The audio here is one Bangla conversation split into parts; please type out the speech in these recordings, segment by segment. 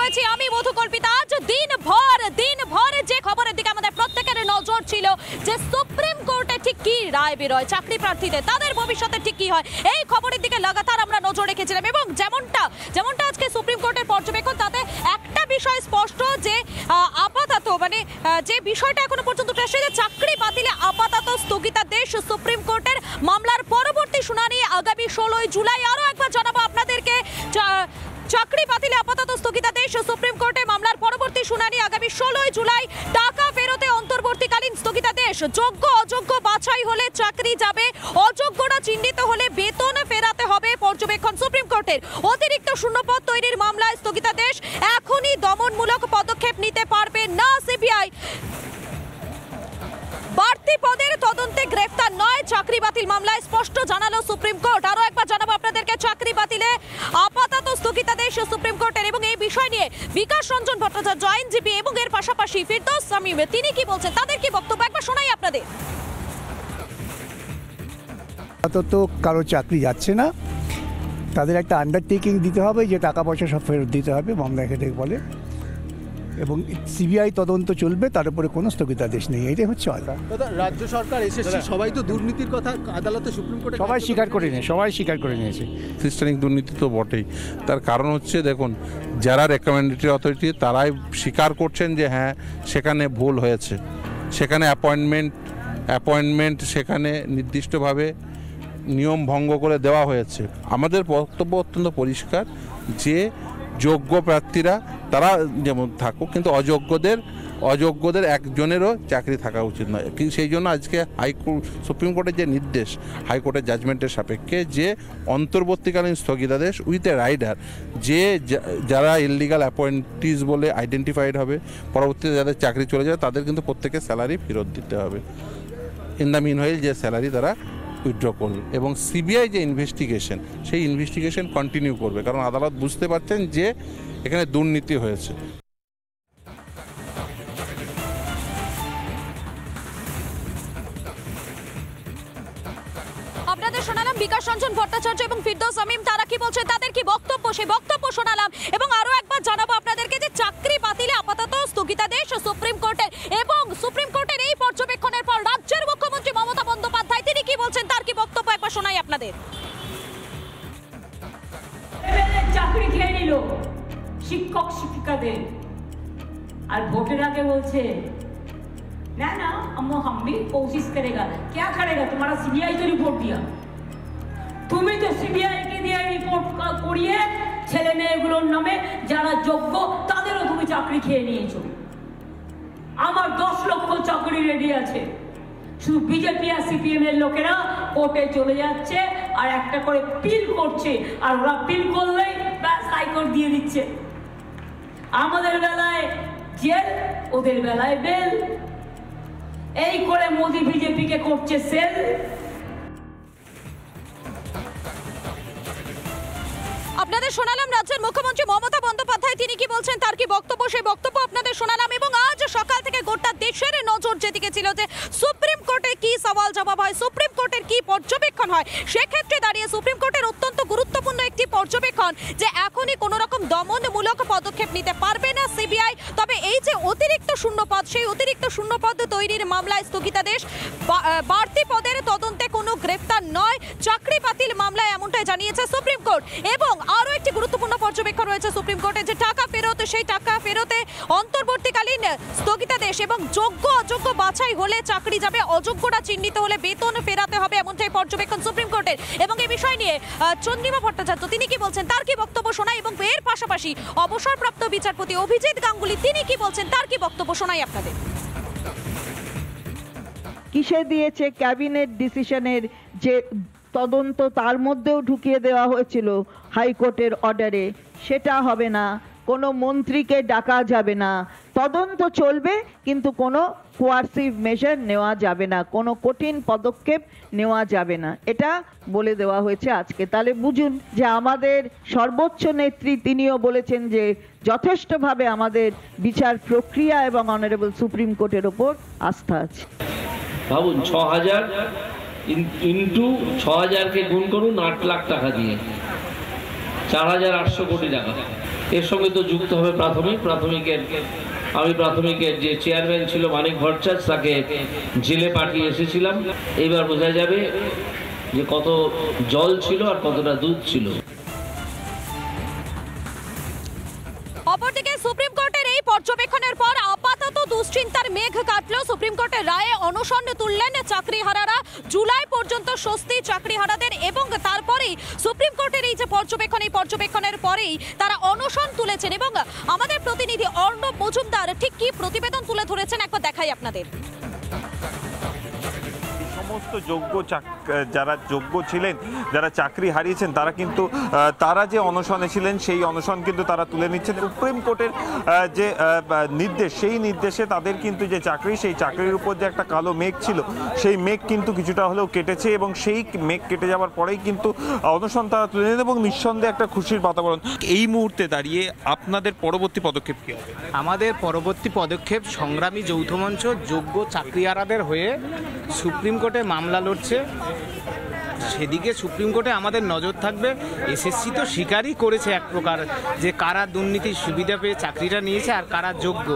রয়েছে আমি মধুকল্পিতা। আজ দিনভর যে খবরের দিকে আমাদের প্রত্যেকের নজর ছিল যে সুপ্রিম কোর্টে ঠিক কি রায় বেরোয় চাকরি প্রার্থীদের, তাদের ভবিষ্যতে ঠিক কি হয়, এই খবরের দিকে লাগাতার আমরা নজর রেখেছিলাম। এবং যেমনটা আজকে সুপ্রিম কোর্টের পর্যবেক্ষণ, তাতে একটা বিষয় স্পষ্ট যে আপাতত মানে যে বিষয়টা এখনো পর্যন্ত উঠে যে চাকরি বাতিলে আপাতত স্থগিতাদেশ সুপ্রিম কোর্টের। মামলার পরবর্তী শুনানি আগামী 16 জুলাই। আরো একবার জানাবো আপনাদেরকে, চাকরি বাতিলে আপাতত স্থগিতাদেশ সুপ্রিম কোর্টে, মামলার পরবর্তী শুনানি আগামী 16 জুলাই। টাকা ফেরতে অন্তর্বর্তীকালীন স্থগিতাদেশ, যোগ্য অযোগ্য বাছাই হলে চাকরি যাবে, অযোগ্যরা চিহ্নিত হলে বেতন ফেরাতে হবে পর্যবেক্ষণ সুপ্রিম কোর্টের। অতিরিক্ত শূন্যপদ তৈরির মামলায় স্থগিতাদেশ, এখনই দমনমূলক পদক্ষেপ নিতে পারবে না সিবিআই। বাড়তি পদের তদন্তে গ্রেফতার নয়, চাকরি বাতিল মামলায় স্পষ্ট জানালো সুপ্রিম কোর্ট। আরো একবার জানাবো আপনাদেরকে, চাকরি বাতিলে আপাতত স্থগিতাদেশ সুপ্রিম কোর্টের। এবং এই বিষয় নিয়ে বিকাশ রঞ্জন ভট্টাচার্য আইনজীবী এবং এর পাশাপাশি ফিরদৌস শামীম, তিনি কি বলছেন, তাদের কি বক্তব্য একবার শোনাই আপনাদের। আপাতত কারো চাকরি যাচ্ছে না, তাদের একটা আন্ডারটেকিং দিতে হবে যে টাকা পয়সা সব ফেরত দিতে হবে, মামলা খেতে বলে, এবং সিবিআই তদন্ত চলবে, তার উপরে কোনো স্থগিতাদেশ নেই। এটাই হচ্ছে দাদা, রাজ্য সরকার এসএসসি সবাই তো দুর্নীতির কথা আদালতে সুপ্রিম কোর্টে সবাই স্বীকার করে নিয়েছে। সিস্টেমিক দুর্নীতি তো বটেই, তার কারণ হচ্ছে দেখুন, যারা রেকমেন্ডেটরি অথরিটি তারাই স্বীকার করছেন যে হ্যাঁ সেখানে ভুল হয়েছে, সেখানে অ্যাপয়েন্টমেন্ট সেখানে নির্দিষ্টভাবে নিয়ম ভঙ্গ করে দেওয়া হয়েছে। আমাদের বক্তব্য অত্যন্ত পরিষ্কার যে যোগ্য প্রার্থীরা তারা যেমন থাকুক, কিন্তু অযোগ্যদের একজনেরও চাকরি থাকা উচিত নয়। কিন্তু সেই জন্য আজকে সুপ্রিম কোর্টের যে নির্দেশ, হাইকোর্টের জাজমেন্টের সাপেক্ষে যে অন্তর্বর্তীকালীন স্থগিতাদেশ উইথ এ রাইডার, যে যারা ইললিগাল অ্যাপয়েন্টিস বলে আইডেন্টিফাইড হবে, পরবর্তীতে যাদের চাকরি চলে যাবে তাদের কিন্তু প্রত্যেকের স্যালারি ফেরত দিতে হবে। ইন দ্য মিন হোয়াইল যে স্যালারি তারা উইথড্র করবে, এবং সিবিআই যে ইনভেস্টিগেশন, সেই ইনভেস্টিগেশন কন্টিনিউ করবে, কারণ আদালত বুঝতে পারছেন যে এখানে দুর্নীতি হয়েছে। আপনাদের শোনালাম বিকাশ রঞ্জন ভট্টাচার্য এবং ফিরদৌস শামীম, তারা কি বলছে, তাদের কি বক্তব্য, সেই বক্তব্য শোনালাম। এবং আরো একবার জানাবো আপনাদেরকে যে চাকরি বাতিলে আপাতত স্থগিতাদেশ সুপ্রিম কোর্টের, এবং সুপ্রিম কোর্টের এই পর্যবেক্ষণের পর রাজ্যের মুখ্যমন্ত্রী মমতা বন্দ্যোপাধ্যায় তিনি কি বলছেন, তার কি বক্তব্য একবার শোনাই আপনাদের। চাকরি খেয়ে নিল শিক্ষক শিক্ষিকাদের, আর ভোটের আগে বলছে না না हम भी कोशिश करेगा। क्या करेगा? तुम्हारा सीबीआई तो रिपोर्ट दिया, তুমি তো সিবিআই কে দিয়ে রিপোর্ট করিয়ে ছেলে মেয়েগুলোর নামে যারা যোগ্য তাদেরও তুমি চাকরি খেয়ে নিয়েছো। আমার 10 লক্ষ চাকরি রেডি আছে, শুধু বিজেপি আর সিপিএম এর লোকেরা কোর্টে চলে যাচ্ছে আর একটা করে পিল করছে, আর ওরা পিল করলেই ব্যাস হাইকোর্ট দিয়ে দিচ্ছে। আমাদের বেলায় জেল, ওদের বেলায় বেল, এই করে মোদি বিজেপি কে করছে সেল। আপনাদের শোনালাম রাজ্যের মুখ্যমন্ত্রী মমতা বন্দ্যোপাধ্যায় তিনি কি বলছেন, তার কি বক্তব্য, সেই বক্তব্য আপনাদের শোনালাম। এবং আজ সকাল থেকে গোটা দেশের নজর যেদিকে ছিল যে সুপ্রিম কোর্টে কি সওয়াল জবাব হয়, সুপ্রিম কোর্টের কি পর্যবেক্ষণ হয়, সেক্ষেত্রে দাঁড়িয়ে সুপ্রিম কোর্টের অত্যন্ত গুরুত্বপূর্ণ একটি পর্যবেক্ষণ যে এখনই কোনো রকম দমনমূলক পদক্ষেপ নিতে পারবে না সিবিআই। তবে এই যে অতিরিক্ত শূন্যপদ, সেই অতিরিক্ত শূন্যপদ তৈরির মামলায় স্থগিতাদেশ, বাড়তি পদের তদন্তে কোনো গ্রেফতার নয়, চাকরি বাতিল মামলায় এমনটাই জানিয়েছে সুপ্রিম কোর্ট। এবং আরো একটি গুরুত্বপূর্ণ পর্যবেক্ষণ রয়েছে সুপ্রিম কোর্টে যে টাকা ফেরত, সেই টাকা ফেরতে অন্তর্বর্তীকালীন স্থগিতাদেশ, এবং যোগ্য অযোগ্য বাছাই হলে চাকরি যাবে, অযোগ্যরা চিহ্নিত হলে বেতন ফেরাতে হবে, এমনটাই পর্যবেক্ষণ সুপ্রিম কোর্টের। এবং এই বিষয় নিয়ে চন্দ্রিমা ভট্টাচার্য তিনি কি বলছেন, তার কি বক্তব্য শোনাই। এবং এর পাশাপাশি অবসরপ্রাপ্ত বিচারপতি অভিজিৎ গাঙ্গুলি তিনি কি বলছেন, তার কি বক্তব্য শোনাই আপনাদের। কিসে দিয়েছে ক্যাবিনেট ডিসিশনের যে তদন্ত, তার মধ্যেও ঢুকিয়ে দেওয়া হয়েছিল হাইকোর্টের অর্ডারে, সেটা হবে না। কোনো মন্ত্রীকে ডাকা যাবে না, তদন্ত চলবে কিন্তু কোনো কোয়ার্সিভ মেজার নেওয়া যাবে না, কোনো কঠিন পদক্ষেপ নেওয়া যাবে না, এটা বলে দেওয়া হয়েছে আজকে। তাহলে বুঝুন যে আমাদের সর্বোচ্চ নেত্রী তিনিও বলেছেন যে যথেষ্টভাবে আমাদের বিচার প্রক্রিয়া এবং অনারেবল সুপ্রিম কোর্টের ওপর আস্থা আছে। ভাবুন 6000 ইন্টু 6000 কে গুণ করুন 8 লাখ টাকা দিয়ে, 4800 কোটি টাকা। এর সঙ্গে তো যুক্ত হবে প্রাথমিকের যে চেয়ারম্যান ছিল মানিক ভট্টাচার্য, তাকে জেলে পাঠিয়ে এসেছিলাম। এবার বোঝা যাবে যে কত জল ছিল আর কতটা দুধ ছিল। অপরদিকে সুপ্রিম কোর্টের এই পর্যবেক্ষণের পর আপাতত দুশ্চিন্তার মেঘ কাটলো। সুপ্রিম কোর্টের রায়ে অনশন তুললেন চাকরিহারারা। জুলাই পর্যন্ত স্বস্তি চাকরিহারাদের, এবং তারপরেই সুপ্রিম কোর্টের এই যে পর্যবেক্ষণ, এই পর্যবেক্ষণের পরেই তারা অনশন তুলেছেন। এবং আমাদের প্রতিনিধি অর্ণব মজুমদার ঠিক কি প্রতিবেদন তুলে ধরেছেন একবার দেখাই আপনাদের। সমস্ত যারা যোগ্য ছিলেন, যারা চাকরি হারিয়েছেন, তারা কিন্তু তারা যে অনশনে ছিলেন সেই অনশন কিন্তু তারা তুলে নিচ্ছেন। সুপ্রিম কোর্টের যে নির্দেশ, সেই নির্দেশে তাদের কিন্তু যে চাকরি, সেই চাকরির উপর যে একটা কালো মেঘ ছিল, সেই মেঘ কিন্তু কিছুটা হলেও কেটেছে, এবং সেই মেঘ কেটে যাওয়ার পরেই কিন্তু অনশন তারা তুলে নেন, এবং নিঃসন্দেহে একটা খুশির বাতাবরণ। এই মুহূর্তে দাঁড়িয়ে আপনাদের পরবর্তী পদক্ষেপ কী হবে? আমাদের পরবর্তী পদক্ষেপ সংগ্রামী যৌথ মঞ্চ যোগ্য চাকরিহারাদের হয়ে সুপ্রিম কোর্টে মামলা লড়ছে। সেদিকে সুপ্রিম কোর্টে আমাদের নজর থাকবে। এসএসসি তো স্বীকারই করেছে এক প্রকার যে কারা দুর্নীতির সুবিধা পেয়ে চাকরিটা নিয়েছে আর কারা যোগ্য।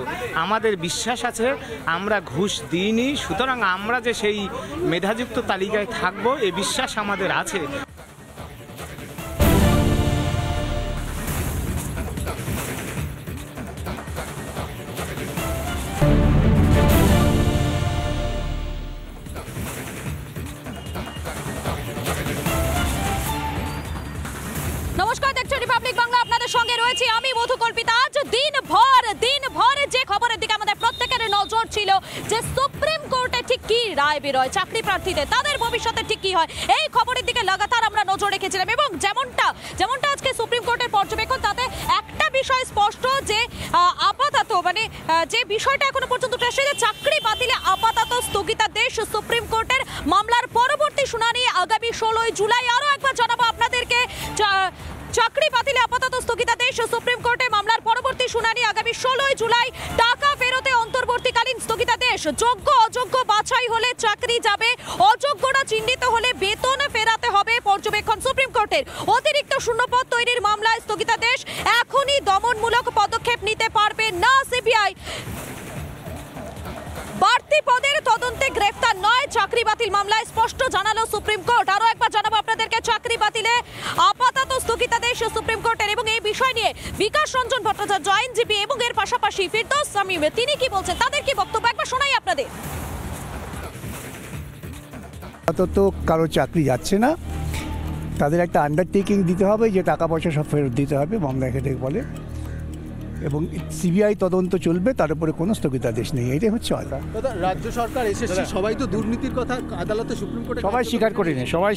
আমাদের বিশ্বাস আছে আমরা ঘুষ দিইনি, সুতরাং আমরা যে সেই মেধাযুক্ত তালিকায় থাকবো এ বিশ্বাস আমাদের আছে। নমস্কার, দেখছেন রিপাবলিক বাংলা, আপনাদের সঙ্গে রয়েছি আমি মধুকল্পিতা। আজ দিনভর যে খবরের দিকে আমাদের প্রত্যেকের নজর ছিল যে সুপ্রিম কোর্টে ঠিক কি রায় বেরোয় চাকরি প্রার্থীদের, তাদের ভবিষ্যতে ঠিক কি হয়, এই খবরের দিকে লাগাতার আমরা নজর রেখেছিলাম। এবং যেমনটা আজকে সুপ্রিম কোর্টের পর্যবেক্ষণ, তাতে একটা বিষয় স্পষ্ট যে আপাতত যে বিষয়টা এখনো পর্যন্ত উঠে যে চাকরি বাতিলে আপাতত স্থগিতাদেশ সুপ্রিম কোর্টের। মামলার পরবর্তী শুনানি আগামী 16 জুলাই। আরো একবার জানাবো আপনাদেরকে, চাকরি বাতিলে আপাতত স্থগিতাদেশ সুপ্রিম কোর্টে। মামলার পরবর্তী শুনানি আগামী 16 জুলাই। টাকা ফেরতে অন্তর্বর্তীকালীন স্থগিতাদেশ। যোগ্য অযোগ্য বাছাই হলে চাকরি যাবে, অযোগ্যরা চিহ্নিত হলে বেতন ফেরাতে হবে। পর্যবেক্ষণ সুপ্রিম কোর্টের। অতিরিক্ত শূন্যপদ তৈরির মামলায় স্থগিতাদেশ। এখনই দমনমূলক পদক্ষেপ নিতে পারবে না সিবিআই। বাড়তি পদের তদন্তে গ্রেফতার নয়, চাকরি বাতিল মামলায় স্পষ্ট জানালো সুপ্রিম কোর্ট। আরো একবার জানাবো আপনাদেরকে, চাকরি বাতিলে আপাতত স্থগিতাদেশ সুপ্রিম কোর্টের। এবং এই বিষয় নিয়ে বিকাশ রঞ্জন ভট্টাচার্য আইনজীবী এবং এর পাশাপাশি ফিরদৌস শামীম, তিনি কি বলছেন, তাদের কি বক্তব্য একবার শোনাই আপনাদের। আপাতত কারো চাকরি যাচ্ছে না, তাদের একটা আন্ডারটেকিং দিতে হবে যে টাকা পয়সা সব ফেরত দিতে হবে, মামলা হেঁটে বলে, এবং সিবিআই তদন্ত চলবে, তার উপরে কোনো স্থগিতাদেশ নেই। এটাই হচ্ছে কথা। রাজ্য সরকার, এসএসসি সবাই তো দুর্নীতির কথা আদালতে, সুপ্রিম কোর্টে সবাই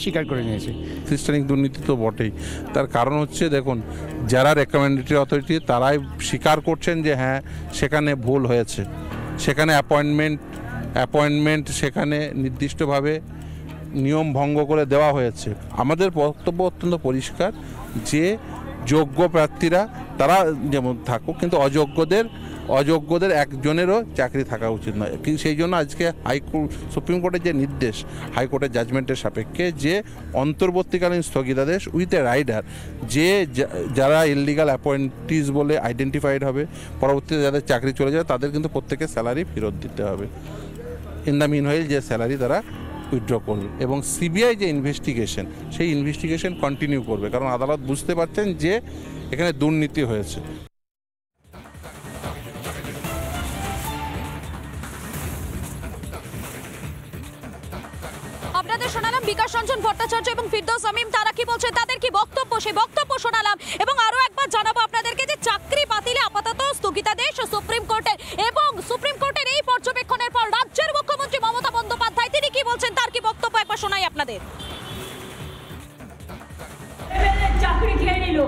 স্বীকার করে নিয়েছে। সিস্টেমিক দুর্নীতি তো বটেই। তার কারণ হচ্ছে দেখুন, যারা রেকমেন্ডেটরি অথরিটি তারাই স্বীকার করছেন যে হ্যাঁ সেখানে ভুল হয়েছে, সেখানে অ্যাপয়েন্টমেন্ট সেখানে নির্দিষ্টভাবে নিয়ম ভঙ্গ করে দেওয়া হয়েছে। আমাদের বক্তব্য অত্যন্ত পরিষ্কার যে যোগ্য প্রার্থীরা তারা যেমন থাকুক, কিন্তু অযোগ্যদের একজনেরও চাকরি থাকা উচিত নয়। কিন্তু সেই জন্য আজকে সুপ্রিম কোর্টের যে নির্দেশ, হাইকোর্টের জাজমেন্টের সাপেক্ষে যে অন্তর্বর্তীকালীন স্থগিতাদেশ উইথ এ রাইডার, যে যারা ইললিগাল অ্যাপয়েন্টিস বলে আইডেন্টিফাইড হবে, পরবর্তীতে যাদের চাকরি চলে যাবে তাদের কিন্তু প্রত্যেকের স্যালারি ফেরত দিতে হবে। ইন দ্য মিন হোয়াইল যে স্যালারি তারা উইথড্র করবে, এবং সিবিআই যে ইনভেস্টিগেশন, সেই ইনভেস্টিগেশন কন্টিনিউ করবে, কারণ আদালত বুঝতে পারছেন যে এখানে দুর্নীতি হয়েছে। আপনাদের শোনালাম বিকাশ রঞ্জন ভট্টাচার্য এবং ফিরদৌস শামীম, তারা কি বলছে, তাদের কি বক্তব্য, সেই বক্তব্য শোনালাম। এবং আরো একবার জানাবো আপনাদেরকে যে চাকরি বাতিলে আপাতত স্থগিতাদেশ সুপ্রিম কোর্টের। এবং সুপ্রিম কোর্টের এই পর্যবেক্ষণের পর রাজ্যের মুখ্যমন্ত্রী মমতা বন্দ্যোপাধ্যায় তিনি কি বলছেন, তার কি বক্তব্য একবার শোনাই আপনাদের। চাকরি খেয়ে নিল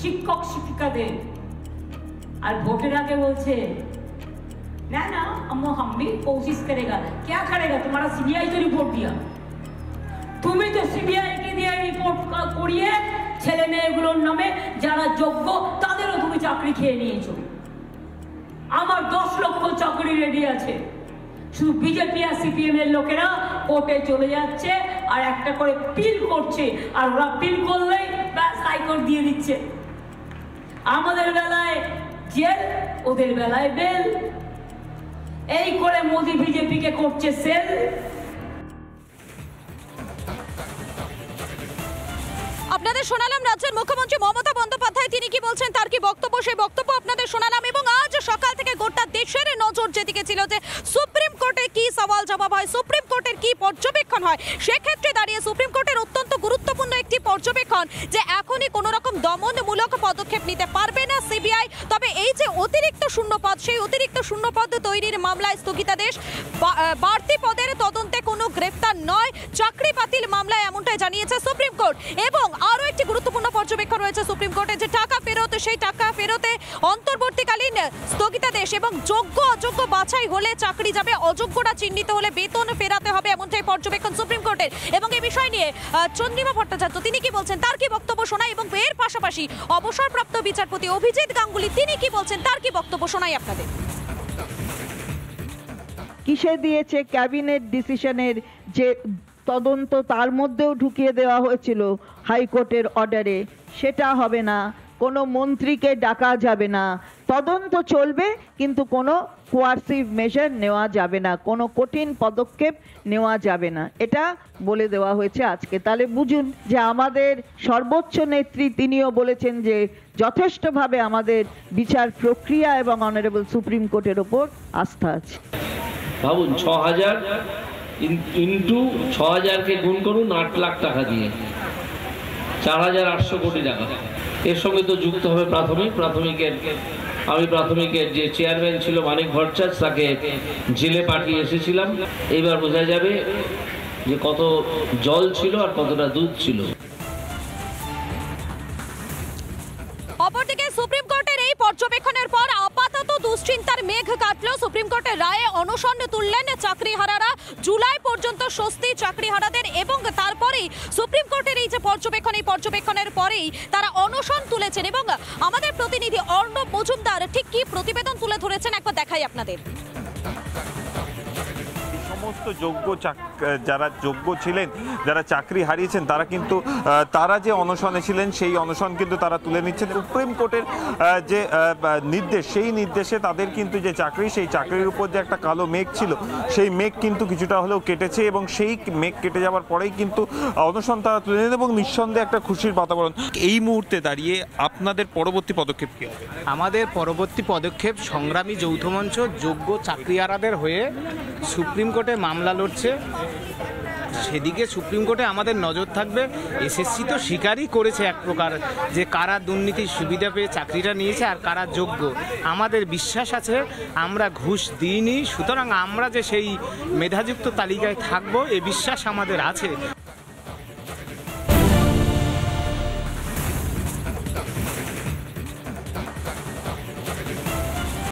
শিক্ষক শিক্ষিকাদের, আর ভোটের আগে বলছে ना ना हम भी कोशिश करेगा। क्या करेगा? तुम्हारा सीबीआई तो रिपोर्ट दिया, तुम्हें तो सीबीआई के दिया रिपोर्ट करिए ছেলে মেয়েগুলোর নামে যারা যোগ্য তাদেরও তুমি চাকরি খেয়ে নিয়েছো। আমার 10 লক্ষ চাকরি রেডি আছে, শুধু বিজেপি আর সিপিএম এর লোকেরা কোর্টে চলে যাচ্ছে আর একটা করে পিল করছে, আর ওরা পিল করলেই ব্যাস হাইকোর্ট দিয়ে দিচ্ছে। আমাদের বেলায় জেল, ওদের বেলায় বেল। এই করে মোদি বিজেপিকে করছে সেল। আপনাদের শোনালাম রাজ্যের মুখ্যমন্ত্রী মমতা বন্দ্যোপাধ্যায় তিনি কি বলছেন, তার কি বক্তব্য, সেই বক্তব্য আপনাদের শোনালাম। এবং আজ সকাল থেকে গোটা দেশের নজর যেদিকে ছিল যে সুপ্রিম কোর্টে কি সওয়াল জবাব হয়, সুপ্রিম কোর্টের কি পর্যবেক্ষণ হয়, সেক্ষেত্রে দাঁড়িয়ে সুপ্রিম কোর্টের অত্যন্ত গুরুত্বপূর্ণ একটি পর্যবেক্ষণ যে এখনই কোনো রকম দমনমূলক পদক্ষেপ নিতে পারবে না সিবিআই। তবে এই যে অতিরিক্ত শূন্যপদ, সেই অতিরিক্ত শূন্যপদ তৈরির মামলায় স্থগিতাদেশ, বাড়তি পদের তদন্তে কোনো গ্রেফতার নয়, চাকরি বাতিল মামলায় এমনটাই জানিয়েছে সুপ্রিম কোর্ট। এবং আরও একটি গুরুত্বপূর্ণ পর্যবেক্ষণ রয়েছে সুপ্রিম কোর্টে যে টাকা ফেরত, সেই টাকা ফেরতে অন্তর্বর্তীকালীন স্থগিতাদেশ এবং যোগ্য অযোগ্য বাছাই হলে চাকরি যাবে, অযোগ্যরা চিহ্নিত হলে বেতন ফেরাতে হবে, এমনটাই পর্যবেক্ষণ সুপ্রিম কোর্টের। এবং এই বিষয় নিয়ে চন্দ্রিমা ভট্টাচার্য তিনি কি বলছেন, তার কি বক্তব্য শোনাই। এবং এর পাশাপাশি অবসরপ্রাপ্ত বিচারপতি অভিজিৎ গাঙ্গুলি তিনি কি বলছেন, তার কি বক্তব্য শোনাই আপনাদের। কিসে দিয়েছে ক্যাবিনেট ডিসিশনের যে তদন্ত তার মধ্যেও ঢুকিয়ে দেওয়া হয়েছিল হাইকোর্টের অর্ডারে, সেটা হবে না। কোনো মন্ত্রীকে ডাকা যাবে না, তদন্ত চলবে কিন্তু কোনো কোয়ার্সিভ মেজার নেওয়া যাবে না, কোনো কঠিন পদক্ষেপ নেওয়া যাবে না, এটা বলে দেওয়া হয়েছে আজকে। তাহলে বুঝুন যে আমাদের সর্বোচ্চ নেত্রী তিনিও বলেছেন যে যথেষ্টভাবে আমাদের বিচার প্রক্রিয়া এবং অনারেবল সুপ্রিম কোর্টের ওপর আস্থা আছে। ভাবুন ৬,০০০ ইন্টু ৬,০০০কে গুণ করুন ৮ লাখ টাকা দিয়ে, ৪,৮০০ কোটি টাকা। এর সঙ্গে তো যুক্ত হবে প্রাথমিকের যে চেয়ারম্যান ছিল মানিক ভট্টাচার্য, তাকে জেলে পাঠিয়ে এসেছিলাম। এইবার বোঝা যাবে যে কত জল ছিল আর কতটা দুধ ছিল। অপরদিকে সুপ্রিম কোর্টের এই পর্যবেক্ষণের পর আপাতত দুশ্চিন্তার মেঘ কাটলো। সুপ্রিম কোর্টের রায়ে অনশন তুললেন চাকরিহারারা, জুলাই পর্যন্ত স্বস্তি চাকরিহারাদের। এবং তারপরেই সুপ্রিম কোর্টের এই যে পর্যবেক্ষণ, এই পর্যবেক্ষণের পরেই তারা অনশন তুলেছেন। এবং আমাদের প্রতিনিধি অর্ণব মজুমদার ঠিক কি প্রতিবেদন তুলে ধরেছেন একবার দেখাই আপনাদের। সমস্ত যারা যোগ্য ছিলেন, যারা চাকরি হারিয়েছেন, তারা কিন্তু তারা যে অনশনে ছিলেন সেই অনশন কিন্তু তারা তুলে নিচ্ছেন। সুপ্রিম কোর্টের যে নির্দেশ, সেই নির্দেশে তাদের কিন্তু যে চাকরি, সেই চাকরির উপর যে একটা কালো মেঘ ছিল, সেই মেঘ কিন্তু কিছুটা হলেও কেটেছে। এবং সেই মেঘ কেটে যাওয়ার পরেই কিন্তু অনশন তারা তুলে নেন এবং নিঃসন্দেহে একটা খুশির বাতাবরণ। এই মুহূর্তে দাঁড়িয়ে আপনাদের পরবর্তী পদক্ষেপ কি হবে? আমাদের পরবর্তী পদক্ষেপ সংগ্রামী যৌথ মঞ্চ যোগ্য চাকরিহারাদের হয়ে সুপ্রিম কোর্টে মামলা লড়ছে, সেদিকে সুপ্রিম কোর্টে আমাদের নজর থাকবে। এসএসসি তো স্বীকারই করেছে এক প্রকার যে কারা দুর্নীতির সুবিধা পেয়ে চাকরিটা নিয়েছে আর কারা যোগ্য। আমাদের বিশ্বাস আছে আমরা ঘুষ দিইনি, সুতরাং আমরা যে সেই মেধাযুক্ত তালিকায় থাকবো এ বিশ্বাস আমাদের আছে।